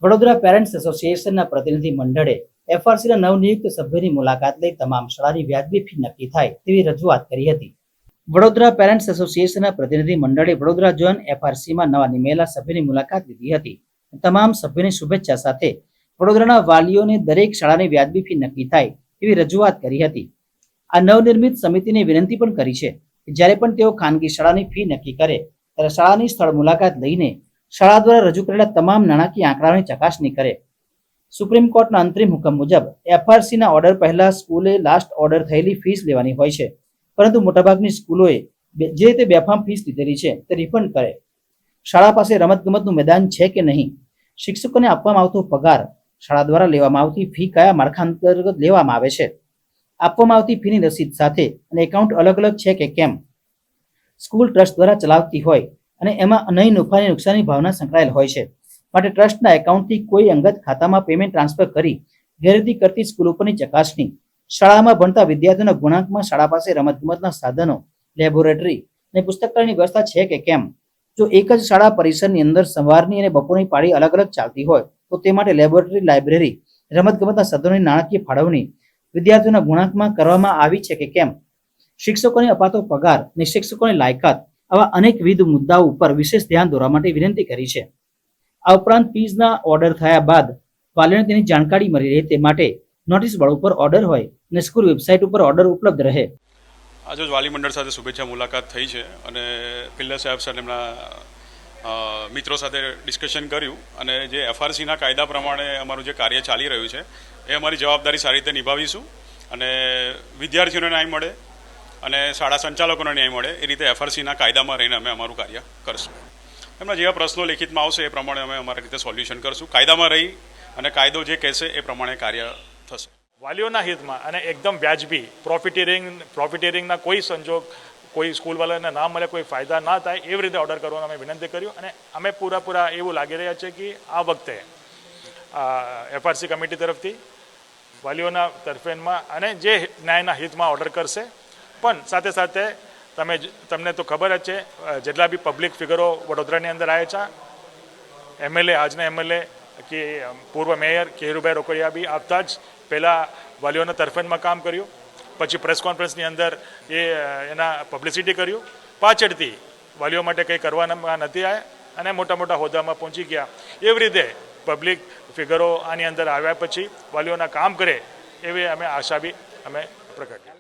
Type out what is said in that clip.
Vadodara parents એસોસિએશનના પ્રતિનિધિ મંડળે એફઆરસીના નવનિયુક્ત સભ્યોની મુલાકાત લઈ તમામ શાળાની વ્યાજબી ફી નક્કી થાય તેવી રજૂઆત કરી હતી. વડોદરા પેરેન્ટ્સ એસોસિએશનના પ્રતિનિધિ મંડળે વડોદરા ઝોન એફઆરસીમાં નવા નિમેલા સભ્યોની મુલાકાત લીધી હતી. તમામ સભ્યોની શુભેચ્છા સાથે વડોદરાના વાલીઓને દરેક શાળાની વ્યાજબી ફી નક્કી થાય તેવી રજૂઆત કરી હતી. આ નવનિર્મિત સમિતિને વિનંતી પણ કરી છે કે જ્યારે પણ તેઓ ખાનગી શાળાની ફી નક્કી કરે ત્યારે શાળાની સ્થળ મુલાકાત લઈને શાળા દ્વારા રજૂ કરેલા તમામ નાણાકીય આંકડાઓની ચકાસણી કરે. સુપ્રીમ કોર્ટના અંતરિમ હુકમ મુજબ એફઆરસીના ઓર્ડર પહેલા સ્કૂલે લાસ્ટ ઓર્ડર થયેલી ફીસ લેવાની હોય છે, પરંતુ મોટાભાગની સ્કૂલોએ જે તે બેફામ ફીસ લીધેલી છે તે રિફંડ કરે. શાળા પાસે રમતગમતનું મેદાન છે કે નહીં, શિક્ષકોને આપવામાં આવતો પગાર, શાળા દ્વારા લેવામાં આવતી ફી કયા માળખા અંતર્ગત લેવામાં આવે છે, આપવામાં આવતી ફીની રસીદ સાથે અને એકાઉન્ટ અલગ અલગ છે કે કેમ, સ્કૂલ ટ્રસ્ટ દ્વારા ચલાવતી હોય અને એમાં નહીં નફાની નુકસાની ભાવના સંકળાયેલ હોય છે, માટે ટ્રસ્ટના એકાઉન્ટથી કોઈ અંગત ખાતામાં પેમેન્ટ ટ્રાન્સફર કરી ગેરરીતિ કરતી સ્કૂલ ઉપરની ચકાસણી, શાળામાં ભણતા વિદ્યાર્થીઓના ગુણાંકમાં શાળા પાસે રમતગમતના સાધનો, લેબોરેટરી અને પુસ્તકાલયની વ્યવસ્થા છે કે કેમ. જો એક જ શાળા પરિસરની અંદર સવારની અને બપોરની પાળી અલગ અલગ ચાલતી હોય તો તે માટે લેબોરેટરી, લાઇબ્રેરી, રમતગમતના સાધનોની નાણાકીય ફાળવણી વિદ્યાર્થીઓના ગુણાંકમાં કરવામાં આવી છે કે કેમ, શિક્ષકોને અપાતો પગાર અને શિક્ષકોની લાયકાત, આવા અનેકવિધ મુદ્દાઓ ઉપર વિશેષ ધ્યાન દોરવા માટે વિનંતી કરી છે. આ ઉપરાંત ફીઝના ઓર્ડર થયા બાદ વાલીઓને તેની જાણકારી મળી રહે તે માટે નોટિસ બોર્ડ ઉપર ઓર્ડર હોય અને સ્કૂલ વેબસાઇટ ઉપર ઓર્ડર ઉપલબ્ધ રહે. આજે વાલી મંડળ સાથે શુભેચ્છા મુલાકાત થઈ છે અને પિલ્લર સાહેબ સાથે એમના મિત્રો સાથે ડિસ્કશન કર્યું અને જે એફઆરસીના કાયદા પ્રમાણે અમારું જે કાર્ય ચાલી રહ્યું છે એ અમારી જવાબદારી સારી રીતે નિભાવીશું અને વિદ્યાર્થીઓને ન્યાય મળે અને શાળા સંચાલકોને ન્યાય મળે એ રીતે એફઆરસીના કાયદામાં રહીને અમે અમારું કાર્ય કરશું. એમના જેવા પ્રશ્નો લેખિતમાં આવશે એ પ્રમાણે અમે અમારી રીતે સોલ્યુશન કરશું. કાયદામાં રહી અને કાયદો જે કહેશે એ પ્રમાણે કાર્ય થશે. વાલીઓના હિતમાં અને એકદમ વ્યાજબી પ્રોફિટેરિંગના કોઈ સંજોગ કોઈ સ્કૂલવાળાને ના મળે, કોઈ ફાયદા ના થાય એવી રીતે ઓર્ડર કરવાનો અમે વિનંતી કર્યું અને અમે પૂરા એવું લાગી રહ્યા છે કે આ વખતે એફઆરસી કમિટી તરફથી વાલીઓના તરફેણમાં અને જે ન્યાયના હિતમાં ઓર્ડર કરશે. પણ સાથે સાથે તમને તો ખબર જ છે જેટલા બી પબ્લિક ફિગરો વડોદરાની અંદર આવ્યા છે, એમએલએ, આજના એમએલએ કે પૂર્વ મેયર કેરુભાઈ રોકડિયા બી આવતા જ પહેલાં વાલીઓના તરફેણમાં કામ કર્યું, પછી પ્રેસ કોન્ફરન્સની અંદર એના પબ્લિસિટી કર્યું, પાછળથી વાલીઓ માટે કંઈ કરવાના નથી આવ્યા અને મોટા હોદ્દામાં પહોંચી ગયા. એવી રીતે પબ્લિક ફિગરો આની અંદર આવ્યા પછી વાલીઓના કામ કરે એવી અમે આશા બી અમે પ્રગટ.